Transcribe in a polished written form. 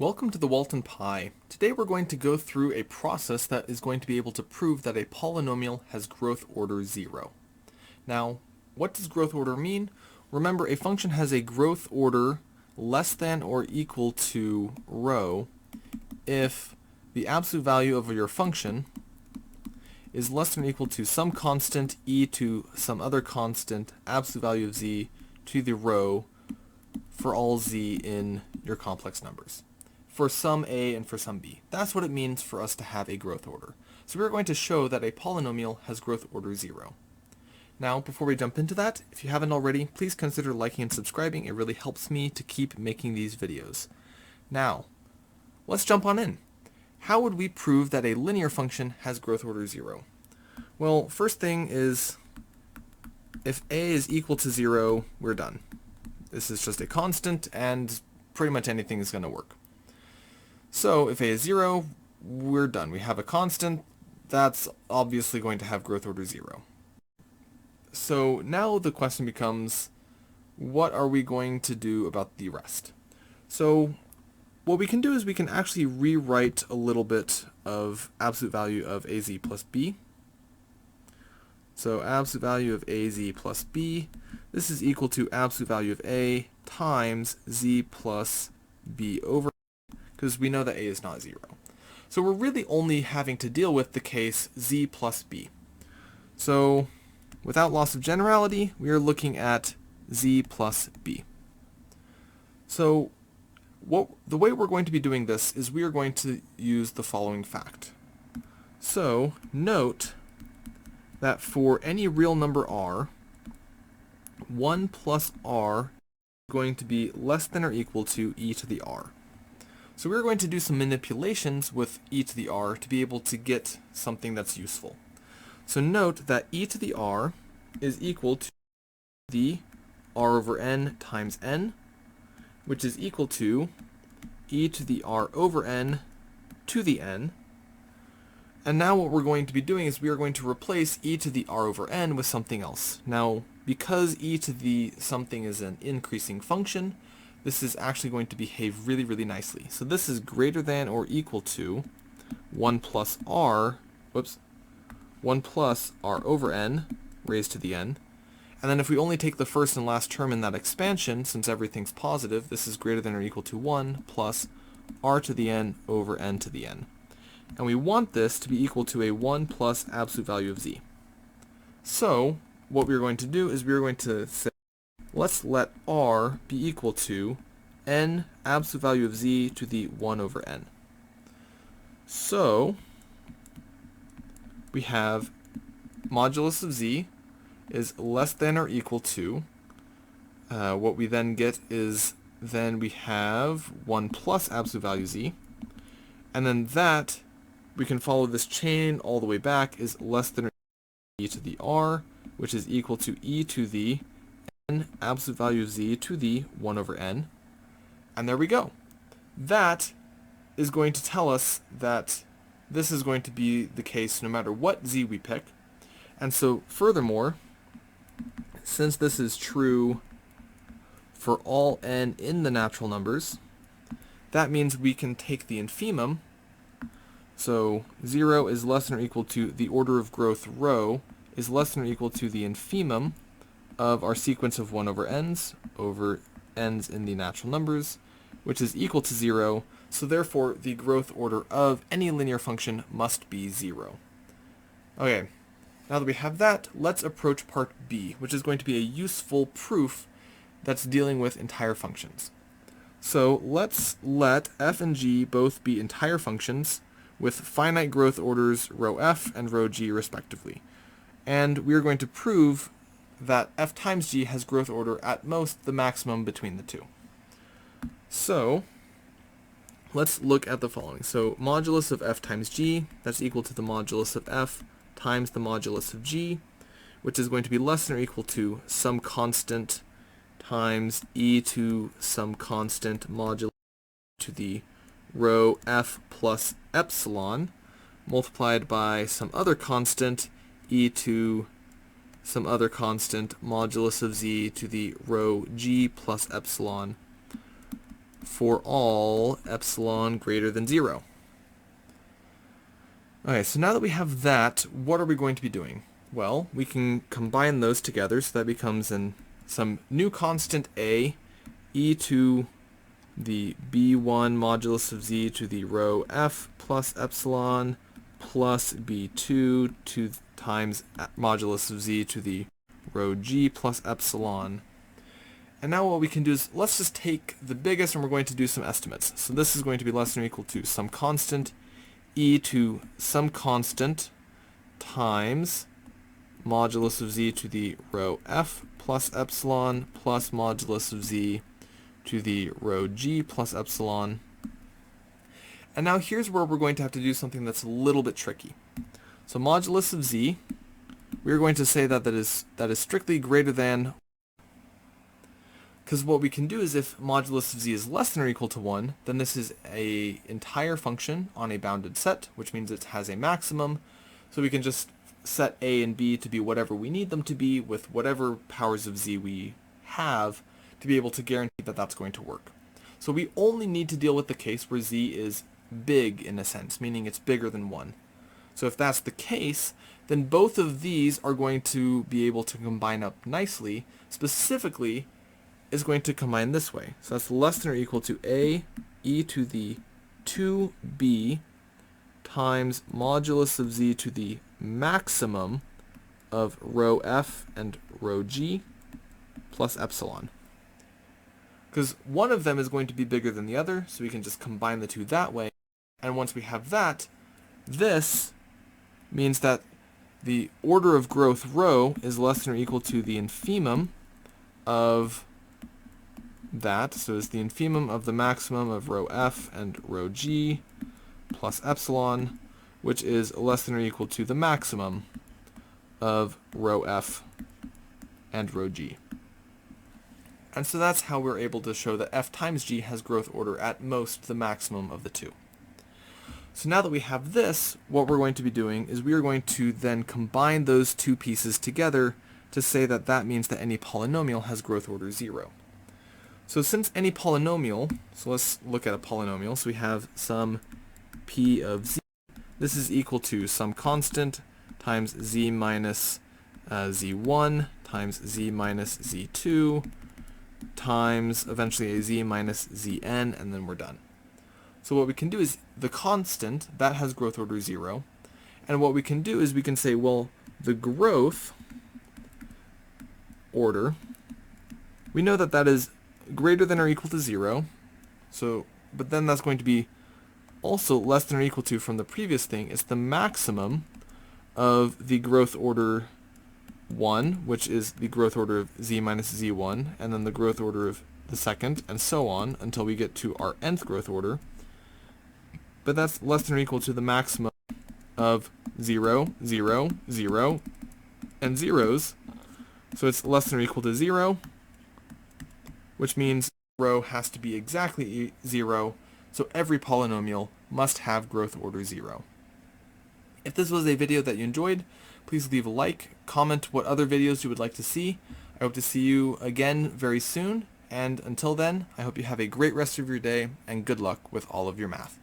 Welcome to the Walton Pi. Today we're going to go through a process that is going to be able to prove that a polynomial has growth order 0. Now, what does growth order mean? Remember, a function has a growth order less than or equal to rho if the absolute value of your function is less than or equal to some constant e to some other constant absolute value of z to the rho for all z in your complex numbers, for some a and for some b. That's what it means for us to have a growth order. So we're going to show that a polynomial has growth order 0. Now, before we jump into that, if you haven't already, please consider liking and subscribing. It really helps me to keep making these videos. Now, let's jump on in. How would we prove that a linear function has growth order 0? Well, first thing is, if a is equal to 0, we're done. This is just a constant, and pretty much anything is going to work. So if a is 0, we're done. We have a constant that's obviously going to have growth order 0. So now the question becomes, what are we going to do about the rest? So what we can do is we can actually rewrite a little bit of absolute value of az plus b. So absolute value of az plus b, this is equal to absolute value of a times z plus b over, because we know that a is not 0. So we're really only having to deal with the case z plus b. So without loss of generality, we are looking at z plus b. So the way we're going to be doing this is we are going to use the following fact. So note that for any real number r, 1 plus r is going to be less than or equal to e to the r. So we're going to do some manipulations with e to the r to be able to get something that's useful. So note that e to the r is equal to the r over n times n, which is equal to e to the r over n to the n. And now what we're going to be doing is we are going to replace e to the r over n with something else. Now, because e to the something is an increasing function, this is actually going to behave really, really nicely. So this is greater than or equal to 1 plus r over n raised to the n. And then if we only take the first and last term in that expansion, since everything's positive, this is greater than or equal to 1 plus r to the n over n to the n. And we want this to be equal to a 1 plus absolute value of z. So what we're going to do is we're going to say, let's let r be equal to n absolute value of z to the 1 over n. So we have modulus of z is less than or equal to, what we then get is then we have 1 plus absolute value z, and then that, we can follow this chain all the way back, is less than or equal to e to the r, which is equal to e to the n absolute value of z to the 1 over n. And there we go. That is going to tell us that this is going to be the case no matter what z we pick. And so furthermore, since this is true for all n in the natural numbers, that means we can take the infimum. So 0 is less than or equal to the order of growth rho is less than or equal to the infimum of our sequence of 1 over n's in the natural numbers, which is equal to 0. So therefore, the growth order of any linear function must be 0. Okay, now that we have that, let's approach part B, which is going to be a useful proof that's dealing with entire functions. So let's let f and g both be entire functions with finite growth orders rho f and rho g respectively. And we are going to prove that f times g has growth order at most the maximum between the two. So let's look at the following. So modulus of f times g, that's equal to the modulus of f times the modulus of g, which is going to be less than or equal to some constant times e to some constant modulus to the rho f plus epsilon multiplied by some other constant e to some other constant modulus of z to the rho g plus epsilon for all epsilon greater than 0. Okay, so now that we have that, what are we going to be doing? Well, we can combine those together, so that becomes some new constant a, e to the b1 modulus of z to the rho f plus epsilon plus b2 times modulus of z to the rho g plus epsilon. And now what we can do is, let's just take the biggest and we're going to do some estimates. So this is going to be less than or equal to some constant e to some constant times modulus of z to the rho f plus epsilon plus modulus of z to the rho g plus epsilon. And now here's where we're going to have to do something that's a little bit tricky. So modulus of z, we're going to say that is strictly greater than, because what we can do is if modulus of z is less than or equal to 1, then this is an entire function on a bounded set, which means it has a maximum. So we can just set a and b to be whatever we need them to be with whatever powers of z we have to be able to guarantee that that's going to work. So we only need to deal with the case where z is big in a sense, meaning it's bigger than 1. So if that's the case, then both of these are going to be able to combine up nicely. Specifically, is going to combine this way. So that's less than or equal to a e to the 2b times modulus of z to the maximum of rho f and rho g plus epsilon. Because one of them is going to be bigger than the other, so we can just combine the two that way. And once we have that, this means that the order of growth rho is less than or equal to the infimum of that. So it's the infimum of the maximum of rho f and rho g plus epsilon, which is less than or equal to the maximum of rho f and rho g. And so that's how we're able to show that f times g has growth order at most the maximum of the two. So now that we have this, what we're going to be doing is we are going to then combine those two pieces together to say that that means that any polynomial has growth order 0. So since any polynomial, so let's look at a polynomial. So we have some p of z. This is equal to some constant times z minus z1 times z minus z2 times eventually a z minus zn, and then we're done. So what we can do is the constant, that has growth order 0. And what we can do is we can say, well, the growth order, we know that that is greater than or equal to 0. So, but then that's going to be also less than or equal to, from the previous thing, it's the maximum of the growth order 1, which is the growth order of z minus z1, and then the growth order of the second, and so on, until we get to our nth growth order. But that's less than or equal to the maximum of 0, 0, 0, and zeros. So it's less than or equal to 0, which means rho has to be exactly 0, so every polynomial must have growth order 0. If this was a video that you enjoyed, please leave a like, comment what other videos you would like to see. I hope to see you again very soon, and until then, I hope you have a great rest of your day, and good luck with all of your math.